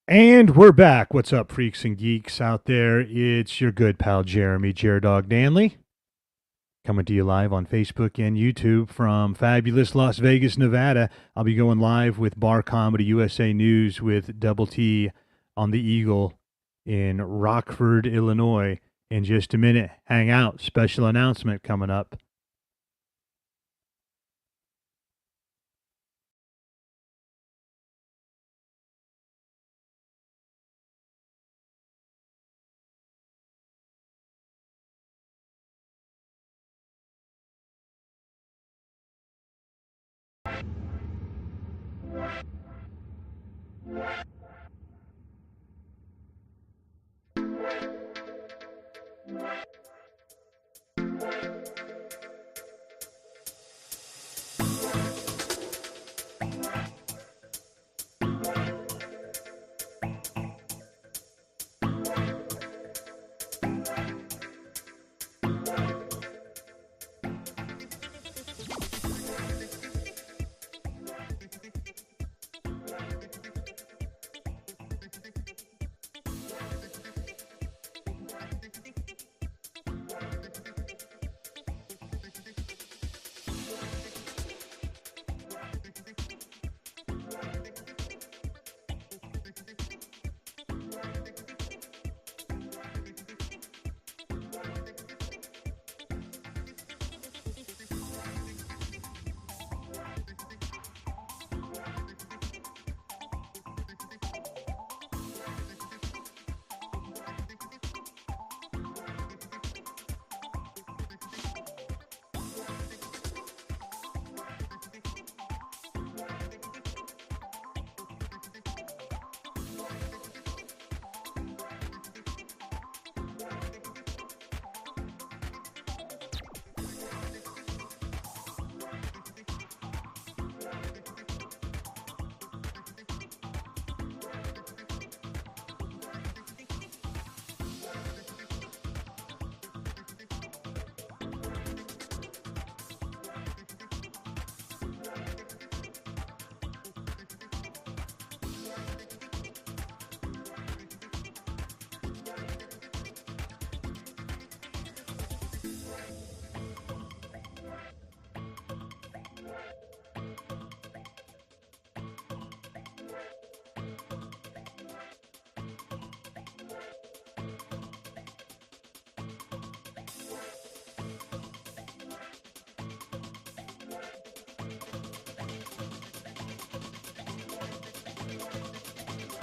And we're back. What's up, freaks and geeks out there? It's your good pal Jeremy Dog Danley coming to you live on Facebook and YouTube from fabulous Las Vegas, Nevada. I'll be going live with Bar Comedy USA News with Double T on the Eagle in Rockford, Illinois in just a minute. Hang out. Special announcement coming up.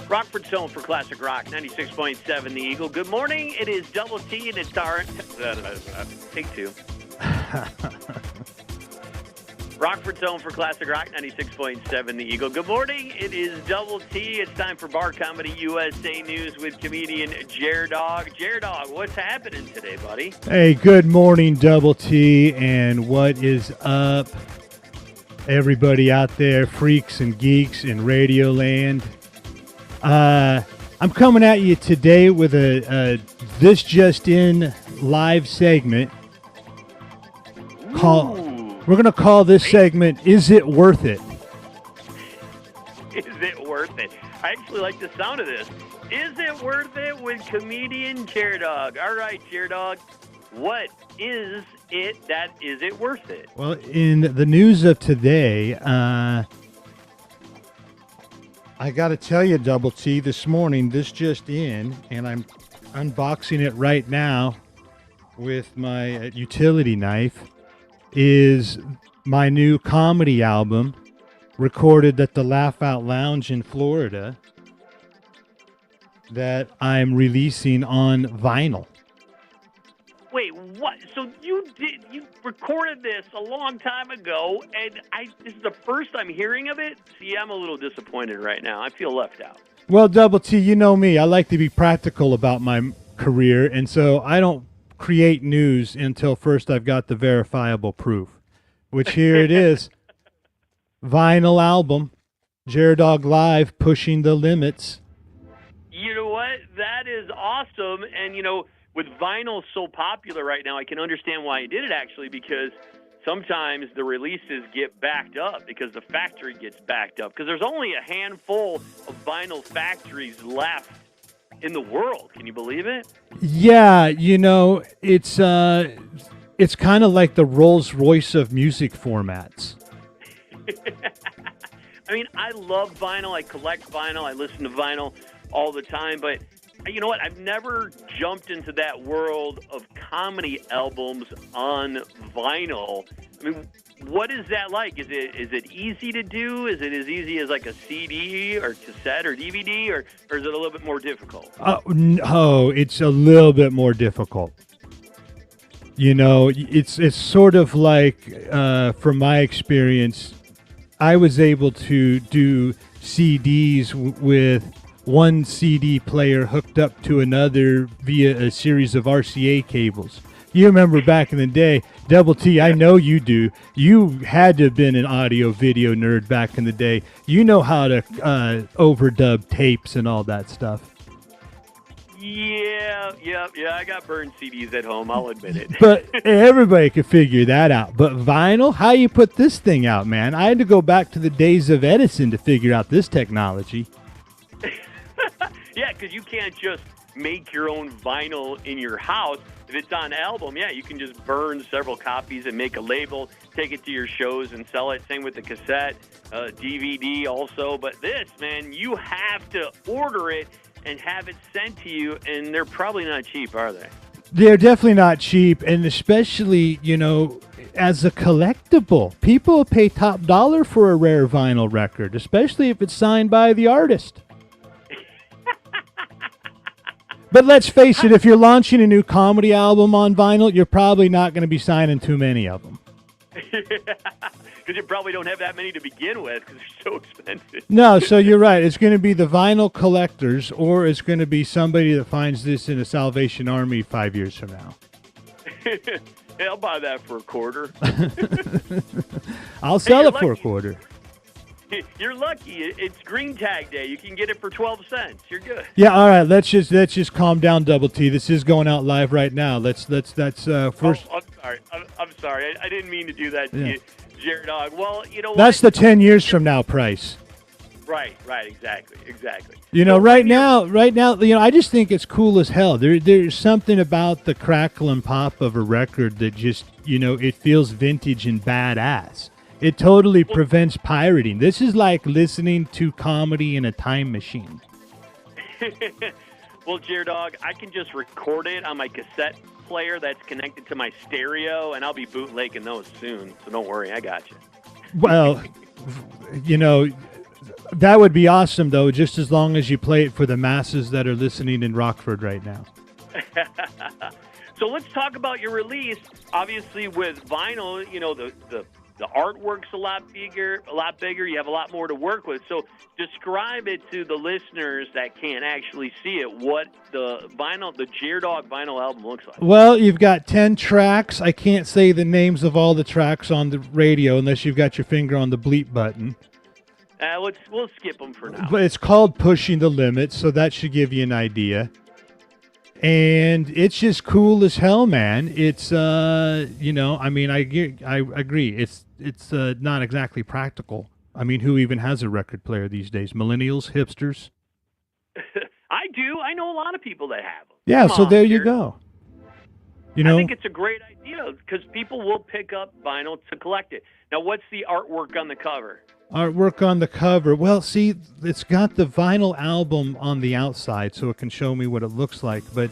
Rockford's home for Classic Rock, 96.7 The Eagle. Good morning. It is Double T, and it's our... take two. Rockford's home for Classic Rock, 96.7 The Eagle. Good morning. It is Double T. It's time for Bar Comedy USA News with comedian Dog. Dog, what's happening today, buddy? Hey, good morning, Double T, and what is up, everybody out there, freaks and geeks in Radio Land? I'm coming at you today with a This Just In live segment. We're going to call this segment, Is It Worth It? Is it worth it? I actually like the sound of this. Is it worth it with comedian Dog? All right, Dog, what is it that is it worth it? Well, in the news of today, I got to tell you, Double T, this morning, this just in, and I'm unboxing it right now with my utility knife, is my new comedy album recorded at the Laugh Out Lounge in Florida that I'm releasing on vinyl. Wait, what? So you recorded this a long time ago, and this is the first I'm hearing of it? See, I'm a little disappointed right now. I feel left out. Well, Double T, you know me. I like to be practical about my career, and so I don't create news until first I've got the verifiable proof, which here it is. Vinyl album, Dog Live, pushing the limits. You know what? That is awesome, and with vinyl so popular right now, I can understand why he did it, actually, because sometimes the releases get backed up because the factory gets backed up because there's only a handful of vinyl factories left in the world. Can you believe it? Yeah, it's kind of like the Rolls-Royce of music formats. I mean, I love vinyl. I collect vinyl. I listen to vinyl all the time. But you know what? I've never jumped into that world of comedy albums on vinyl. I mean, what is that like? Is it easy to do? Is it as easy as like a CD or cassette or DVD, or is it a little bit more difficult? No, it's a little bit more difficult. It's sort of like, from my experience, I was able to do CDs with one CD player hooked up to another via a series of RCA cables. You remember back in the day, Double T, I know you do. You had to have been an audio video nerd back in the day. You know how to overdub tapes and all that stuff. Yeah. I got burned CDs at home, I'll admit it. But everybody could figure that out. But vinyl, how you put this thing out, man? I had to go back to the days of Edison to figure out this technology. Yeah, because you can't just make your own vinyl in your house. If it's on album, yeah, you can just burn several copies and make a label, take it to your shows and sell it. Same with the cassette, DVD also. But this, man, you have to order it and have it sent to you, and they're probably not cheap, are they? They're definitely not cheap, and especially, as a collectible. People pay top dollar for a rare vinyl record, especially if it's signed by the artist. But let's face it, if you're launching a new comedy album on vinyl, you're probably not going to be signing too many of them. Because you probably don't have that many to begin with because they're so expensive. No, so you're right. It's going to be the vinyl collectors, or it's going to be somebody that finds this in a Salvation Army 5 years from now. Hey, I'll buy that for a quarter. I'll sell it for a quarter. You're lucky. It's Green Tag Day. You can get it for 12 cents. You're good. Yeah, all right. Let's just calm down, Double T. This is going out live right now. That's first. Oh, I'm sorry. I didn't mean to do that to you, Jared Dog. Well, you know what? That's the 10 years from now price. Right. Exactly. Right now, I just think it's cool as hell. There's something about the crackle and pop of a record that just, it feels vintage and badass. It totally prevents pirating. This is like listening to comedy in a time machine. Well, Jared Dog, I can just record it on my cassette player that's connected to my stereo, and I'll be bootlegging those soon. So don't worry, I got you. Well, that would be awesome, though, just as long as you play it for the masses that are listening in Rockford right now. So let's talk about your release. Obviously, with vinyl, the artwork's a lot bigger. You have a lot more to work with. So describe it to the listeners that can't actually see it, what the Jared Dog vinyl album looks like. Well, you've got 10 tracks. I can't say the names of all the tracks on the radio unless you've got your finger on the bleep button. We'll skip them for now. But it's called Pushing the Limits, so that should give you an idea. And it's just cool as hell, man. It's I agree. It's not exactly practical. I mean, who even has a record player these days? Millennials, hipsters? I do. I know a lot of people that have them. Yeah, so there you go. I think it's a great idea because people will pick up vinyl to collect it. Now, what's the artwork on the cover? Artwork on the cover. Well, see, it's got the vinyl album on the outside, so it can show me what it looks like. But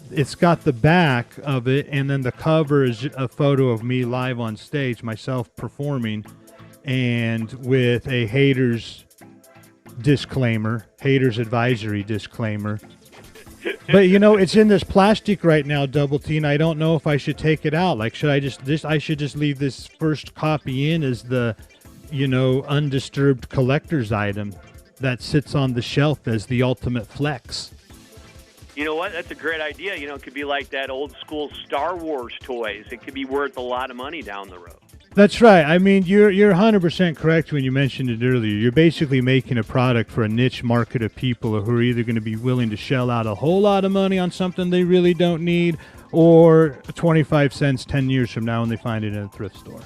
it's got the back of it, and then the cover is a photo of me live on stage, myself performing, and with a haters advisory disclaimer. But it's in this plastic right now, Double T, and I don't know if I should take it out. Like, I should just leave this first copy in as the undisturbed collector's item that sits on the shelf as the ultimate flex. You know what? That's a great idea. It could be like that old school Star Wars toys. It could be worth a lot of money down the road. That's right. I mean, you're 100% correct when you mentioned it earlier. You're basically making a product for a niche market of people who are either going to be willing to shell out a whole lot of money on something they really don't need, or 25 cents 10 years from now when they find it in a thrift store.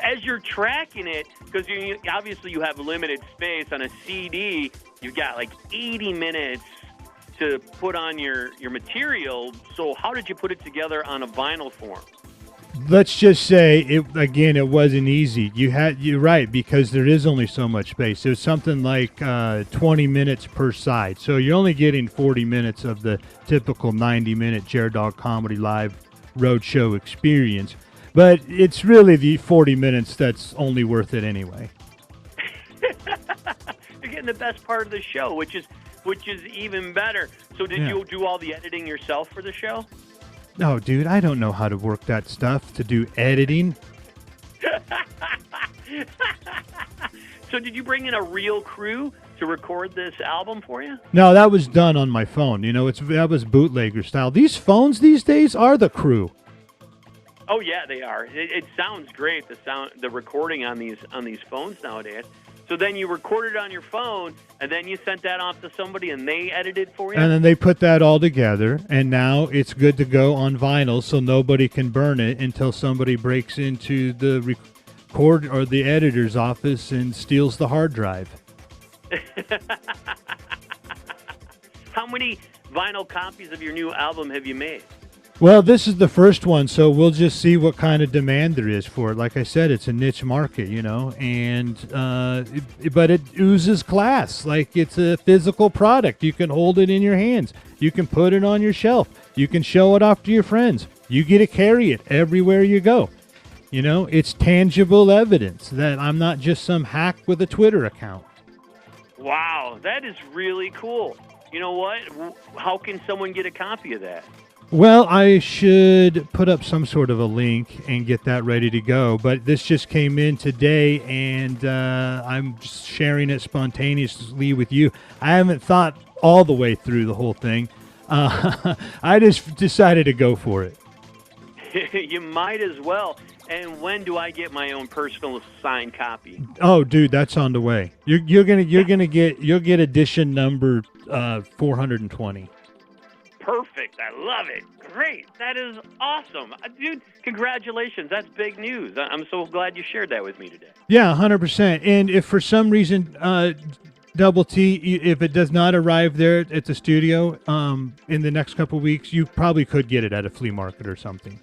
As you're tracking it, because obviously you have limited space on a CD, you've got like 80 minutes to put on your material. So how did you put it together on a vinyl form? Let's just say it wasn't easy. You're right, because there is only so much space. There's something like 20 minutes per side. So you're only getting 40 minutes of the typical 90-minute Jared Dog Comedy Live roadshow experience. But it's really the 40 minutes that's only worth it anyway. You're getting the best part of the show, which is even better. So did you do all the editing yourself for the show? No, dude, I don't know how to work that stuff to do editing. So did you bring in a real crew to record this album for you? No, that was done on my phone. You know, that was bootlegger style. These phones these days are the crew. Oh yeah, they are. It sounds great. The recording on these phones nowadays. So then you recorded on your phone, and then you sent that off to somebody, and they edited for you? And then they put that all together, and now it's good to go on vinyl, so nobody can burn it until somebody breaks into the record or the editor's office and steals the hard drive. How many vinyl copies of your new album have you made? Well, this is the first one, so we'll just see what kind of demand there is for it. Like I said, it's a niche market, you know, but it oozes class. Like, it's a physical product. You can hold it in your hands. You can put it on your shelf. You can show it off to your friends. You get to carry it everywhere you go. You know, it's tangible evidence that I'm not just some hack with a Twitter account. Wow, that is really cool. You know what? How can someone get a copy of that? Well, I should put up some sort of a link and get that ready to go. But this just came in today, and I'm just sharing it spontaneously with you. I haven't thought all the way through the whole thing. I just decided to go for it. You might as well. And when do I get my own personal signed copy? Oh, dude, that's on the way. You'll get edition number 420. Perfect. I love it. Great. That is awesome. Dude, congratulations. That's big news. I'm so glad you shared that with me today. Yeah, 100%. And if for some reason, Double T, if it does not arrive there at the studio in the next couple of weeks, you probably could get it at a flea market or something.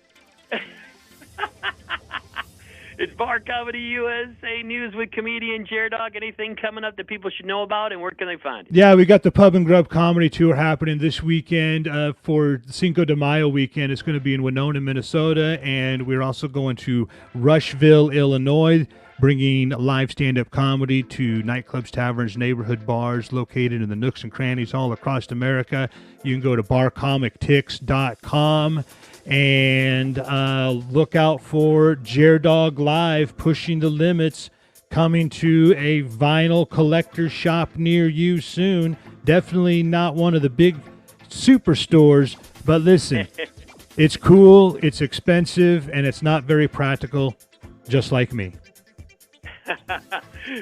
It's Bar Comedy USA News with comedian Jared Dog. Anything coming up that people should know about, and where can they find it? Yeah, we got the Pub and Grub Comedy Tour happening this weekend for Cinco de Mayo weekend. It's going to be in Winona, Minnesota, and we're also going to Rushville, Illinois, bringing live stand-up comedy to nightclubs, taverns, neighborhood bars located in the nooks and crannies all across America. You can go to barcomictix.com and look out for Jared Dog Live, pushing the limits, coming to a vinyl collector shop near you soon. Definitely not one of the big superstores, but listen, it's cool, it's expensive, and it's not very practical, just like me.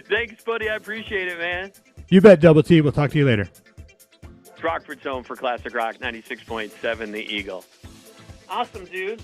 Thanks, buddy. I appreciate it, man. You bet, Double T. We'll talk to you later. Rockford's home for Classic Rock 96.7 The Eagle. Awesome, dude.